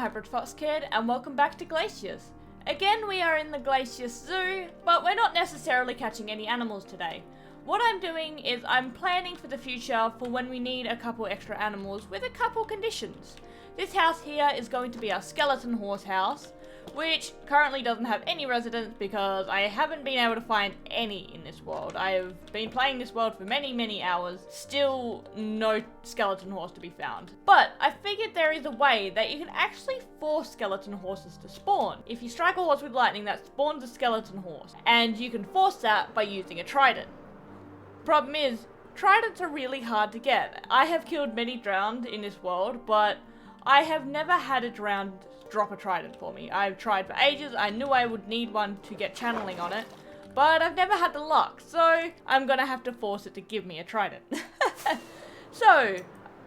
HybridFoxKid and welcome back to Glacious. Again, we are in the Glacious Zoo, but we're not necessarily catching any animals today. What I'm doing is I'm planning for the future for when we need a couple extra animals with a couple conditions. This house here is going to be our skeleton horse house, which currently doesn't have any residents because I haven't been able to find any in this world. I have been playing this world for many hours, still no skeleton horse to be found. But I figured there is a way that you can actually force skeleton horses to spawn. If you strike a horse with lightning, that spawns a skeleton horse, and you can force that by using a trident. Problem is, tridents are really hard to get. I have killed many drowned in this world, but I have never had a drowned drop a trident for me. I've tried for ages. I knew I would need one to get channeling on it, but I've never had the luck, so I'm gonna have to force it to give me a trident. So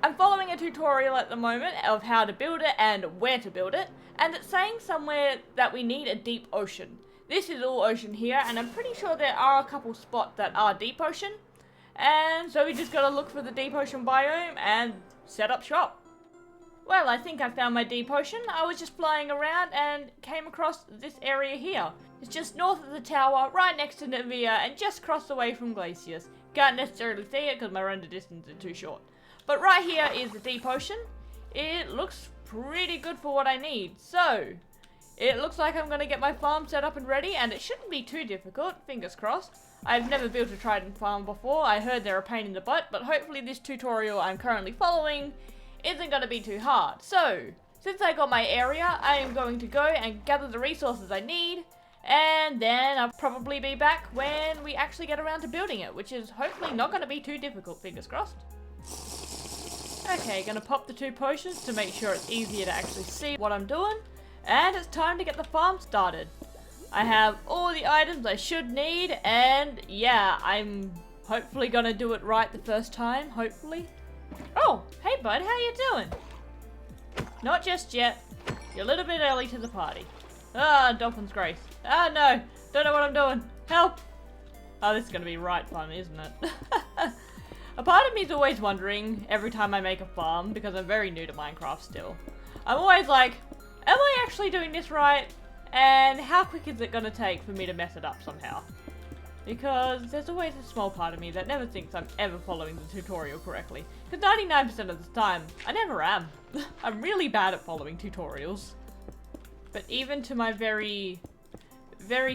I'm following a tutorial at the moment of how to build it and where to build it, and it's saying somewhere that we need a deep ocean. This is all ocean here, and I'm pretty sure there are a couple spots that are deep ocean, and so we just gotta look for the deep ocean biome and set up shop. Well, I think I found my deep ocean. I was just flying around and came across this area here. It's just north of the tower, right next to Niviir, and just across away from Glacious. Can't necessarily see it because my render distance is too short. But right here is the deep ocean. It looks pretty good for what I need. So, it looks like I'm going to get my farm set up and ready, and it shouldn't be too difficult, fingers crossed. I've never built a trident farm before. I heard they're a pain in the butt, but hopefully this tutorial I'm currently following isn't going to be too hard. So, since I got my area, I am going to go and gather the resources I need, and then I'll probably be back when we actually get around to building it, which is hopefully not going to be too difficult, fingers crossed. Okay, gonna pop the 2 potions to make sure it's easier to actually see what I'm doing, and it's time to get the farm started. I have all the items I should need, and yeah, I'm hopefully gonna do it right the first time, hopefully. Oh, hey bud, how you doing? Not just yet. You're a little bit early to the party. Ah, Dolphin's Grace. Ah, no. Don't know what I'm doing. Help! Oh, this is going to be right fun, isn't it? A part of me is always wondering, every time I make a farm, because I'm very new to Minecraft still, I'm always like, am I actually doing this right? And how quick is it going to take for me to mess it up somehow? Because there's always a small part of me that never thinks I'm ever following the tutorial correctly. Because 99% of the time, I never am. I'm really bad at following tutorials. But even to my very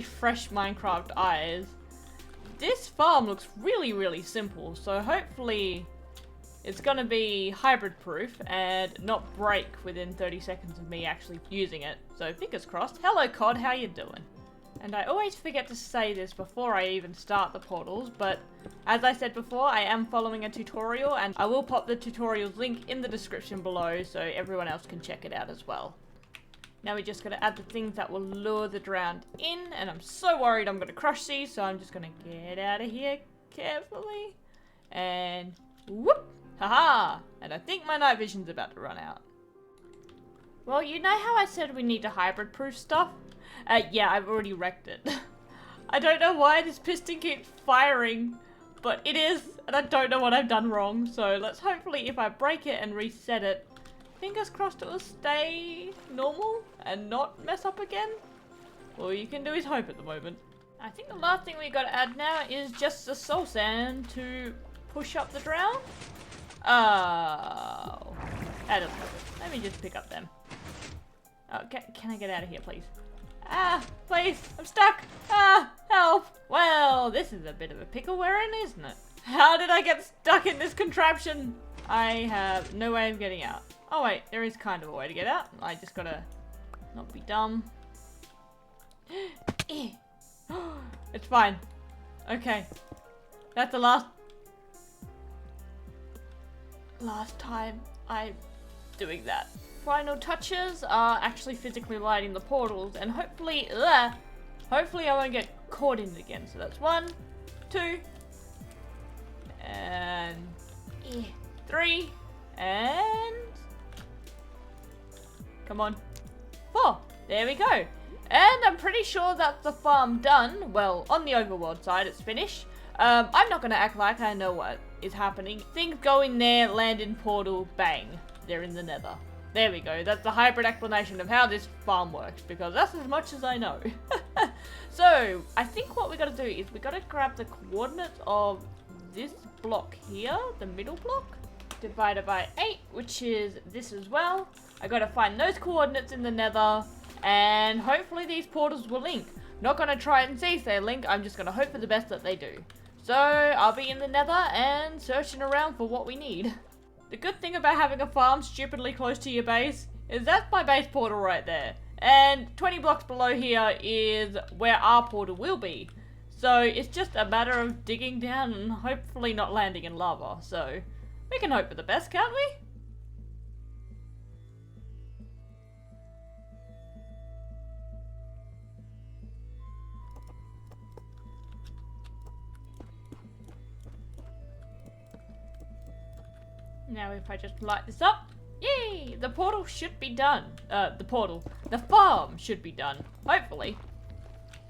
fresh Minecraft eyes, this farm looks really simple. So hopefully it's gonna be hybrid proof and not break within 30 seconds of me actually using it. So fingers crossed. Hello Cod, how you doing? And I always forget to say this before I even start the portals, but as I said before, I am following a tutorial, and I will pop the tutorial's link in the description below so everyone else can check it out as well. Now we just gotta add the things that will lure the drowned in, and I'm so worried I'm gonna crush these, so I'm just gonna get out of here carefully. And whoop! Haha! And I think my night vision's about to run out. Well, you know how I said we need to hybrid proof stuff? Yeah, I've already wrecked it. I don't know why this piston keeps firing, but it is, and I don't know what I've done wrong, so let's hopefully, if I break it and reset it, fingers crossed it will stay normal and not mess up again. All you can do is hope at the moment. I think the last thing we gotta add now is just the soul sand to push up the drown. Oh. That doesn't work. Let me just pick up them. Okay, can I get out of here, please? Ah, please, I'm stuck. Ah, help. Well, this is a bit of a pickle we're in, isn't it? How did I get stuck in this contraption? I have no way of getting out. Oh wait, there is kind of a way to get out. I just gotta not be dumb. It's fine. Okay. That's the last time I'm doing that. Final touches are actually physically lighting the portals, and hopefully I won't get caught in it again. So that's 1, 2, and 3, and come on, 4. There we go. And I'm pretty sure that's the farm done. Well, on the overworld side, it's finished. I'm not gonna act like I know what is happening. Things go in there, land in portal, bang, they're in the nether. there we go. That's the hybrid explanation of how this farm works, because that's as much as I know. So, I think what we gotta do is we gotta grab the coordinates of this block here, the middle block, divided by 8, which is this as well. I gotta find those coordinates in the nether, and hopefully these portals will link. Not gonna try it and see if they link, I'm just gonna hope for the best that they do. So, I'll be in the nether and searching around for what we need. The good thing about having a farm stupidly close to your base is that's my base portal right there. And 20 blocks below here is where our portal will be. So it's just a matter of digging down and hopefully not landing in lava. So we can hope for the best, can't we? Now if I just light this up, yay! The portal should be done. The farm should be done. Hopefully.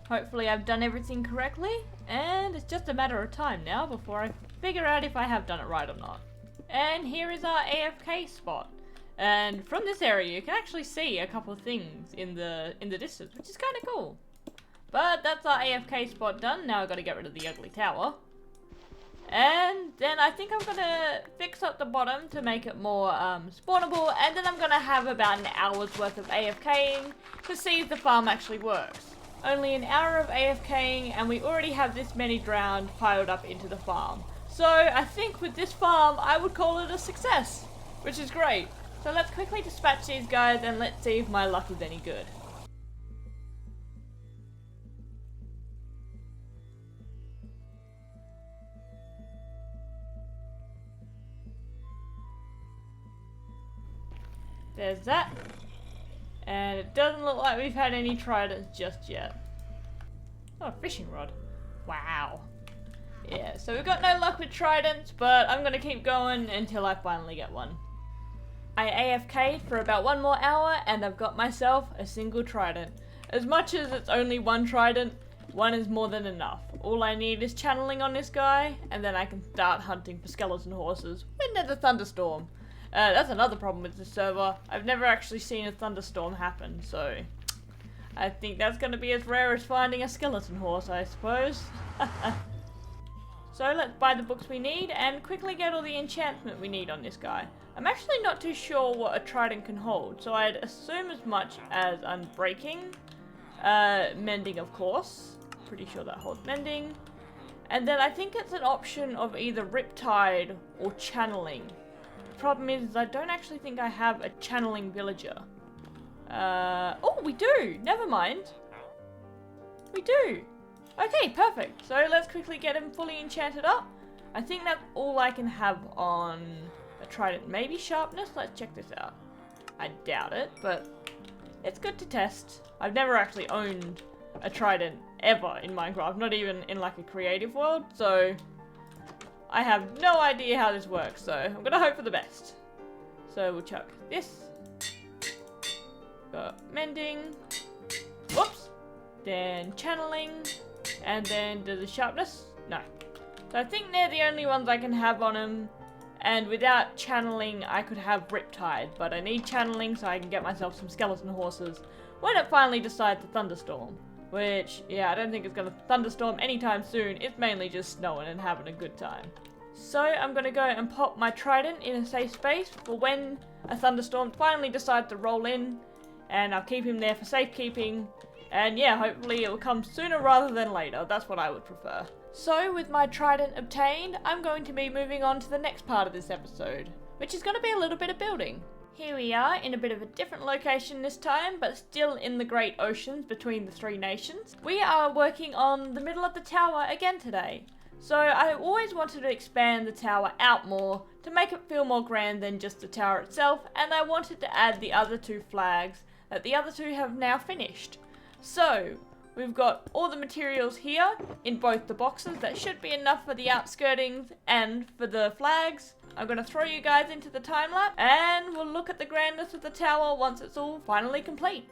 Hopefully I've done everything correctly, and it's just a matter of time now before I figure out if I have done it right or not. And here is our AFK spot. And from this area you can actually see a couple of things in the distance, which is kind of cool. But that's our AFK spot done. Now I've got to get rid of the ugly tower. And then I think I'm gonna fix up the bottom to make it more spawnable, and then I'm gonna have about an hour's worth of AFKing to see if the farm actually works. Only an hour of AFKing and we already have this many drowned piled up into the farm. So I think with this farm I would call it a success, which is great. So let's quickly dispatch these guys and let's see if my luck is any good. There's that. And it doesn't look like we've had any tridents just yet. Oh, a fishing rod. Wow. Yeah, so we've got no luck with tridents, but I'm gonna keep going until I finally get one. I AFK'd for about 1 more hour and I've got myself a single trident. As much as it's only 1 trident, 1 is more than enough. All I need is channeling on this guy, and then I can start hunting for skeleton horses when there's a thunderstorm. That's another problem with this server. I've never actually seen a thunderstorm happen, so I think that's going to be as rare as finding a skeleton horse, I suppose. So let's buy the books we need and quickly get all the enchantment we need on this guy. I'm actually not too sure what a trident can hold, so I'd assume as much as unbreaking. Mending, of course. Pretty sure that holds mending. And then I think it's an option of either Riptide or channeling. Problem is I don't actually think I have a channeling villager. Oh, we do! Never mind. We do! Okay, perfect. So let's quickly get him fully enchanted up. I think that's all I can have on a trident. Maybe sharpness? Let's check this out. I doubt it, but it's good to test. I've never actually owned a trident ever in Minecraft, not even in like a creative world, so I have no idea how this works, so I'm gonna hope for the best. So we'll chuck this. Got mending. Whoops. Then channeling. And then do the sharpness? No. So I think they're the only ones I can have on him. And without channeling, I could have Riptide. But I need channeling so I can get myself some skeleton horses when it finally decides to thunderstorm. Which, yeah, I don't think it's going to thunderstorm anytime soon. It's mainly just snowing and having a good time. So I'm going to go and pop my trident in a safe space for when a thunderstorm finally decides to roll in. And I'll keep him there for safekeeping. And yeah, hopefully it will come sooner rather than later. That's what I would prefer. So with my trident obtained, I'm going to be moving on to the next part of this episode, which is going to be a little bit of building. Here we are in a bit of a different location this time, but still in the Great Oceans between the Three Nations. We are working on the middle of the tower again today. So I always wanted to expand the tower out more to make it feel more grand than just the tower itself, and I wanted to add the other 2 flags that the other 2 have now finished. So we've got all the materials here in both the boxes. That should be enough for the outskirtings and for the flags. I'm going to throw you guys into the time lapse and we'll look at the grandness of the tower once it's all finally complete.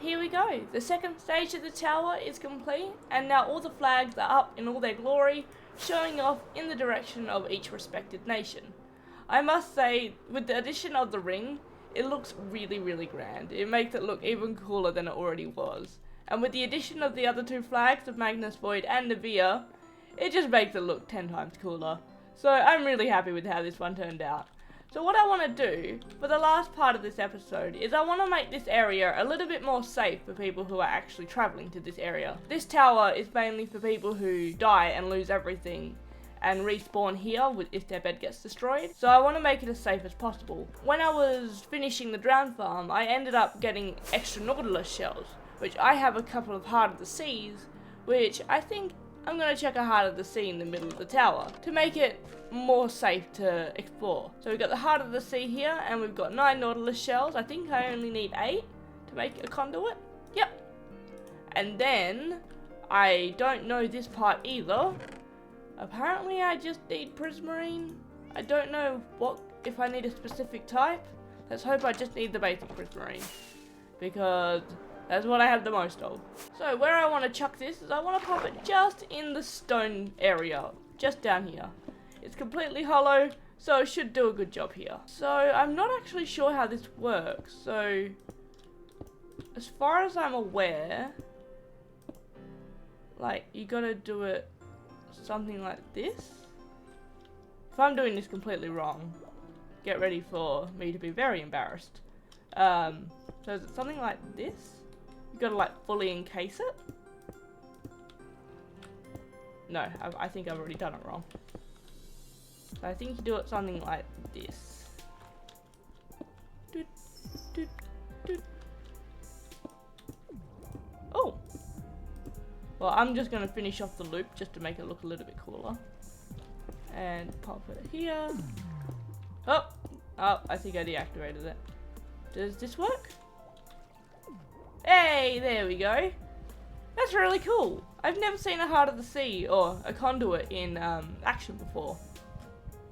here we go. The second stage of the tower is complete, and now all the flags are up in all their glory, showing off in the direction of each respected nation. I must say, with the addition of the ring, it looks really, really grand. It makes it look even cooler than it already was. And with the addition of the other two flags of Magnus, Void and Niviir, it just makes it look 10 times cooler. So I'm really happy with how this one turned out. So what I want to do for the last part of this episode is I want to make this area a little bit more safe for people who are actually travelling to this area. This tower is mainly for people who die and lose everything and respawn here if their bed gets destroyed. So I want to make it as safe as possible. When I was finishing the drown farm, I ended up getting extra Nautilus shells, which I have a couple of Heart of the Seas, which I think I'm going to check a Heart of the Sea in the middle of the tower to make it more safe to explore. So we've got the Heart of the Sea here, and we've got 9 Nautilus shells. I think I only need 8 to make a conduit. Yep. And then, I don't know this part either. Apparently I just need prismarine. I don't know if I need a specific type. Let's hope I just need the basic prismarine, because that's what I have the most of. So where I want to chuck this is I want to pop it just in the stone area, just down here. It's completely hollow, so it should do a good job here. So I'm not actually sure how this works. So as far as I'm aware, like, you gotta do it something like this. If I'm doing this completely wrong, get ready for me to be very embarrassed. So is it something like this? You gotta like fully encase it? No, I think I've already done it wrong. So I think you do it something like this. Doot, doot, doot. Oh! Well, I'm just going to finish off the loop just to make it look a little bit cooler. And pop it here. Oh, I think I deactivated it. Does this work? Hey, there we go. That's really cool. I've never seen a Heart of the Sea or a conduit in action before.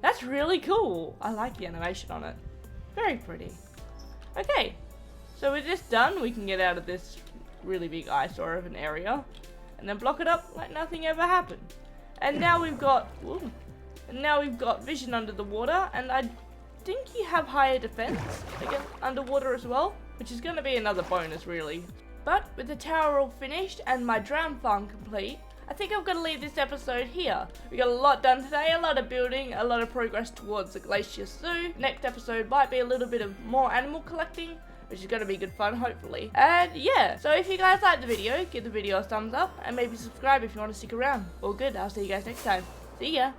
That's really cool. I like the animation on it. Very pretty. Okay, so with this done, we can get out of this really big eyesore of an area and then block it up like nothing ever happened. And now we've got vision under the water, and I think you have higher defense against underwater as well, which is going to be another bonus really. But with the tower all finished and my drown farm complete, I think I'm going to leave this episode here. We got a lot done today, a lot of building, a lot of progress towards the Glacious Zoo. Next episode might be a little bit of more animal collecting, which is going to be good fun, hopefully. And yeah, so if you guys liked the video, give the video a thumbs up, and maybe subscribe if you want to stick around. All good, I'll see you guys next time. See ya!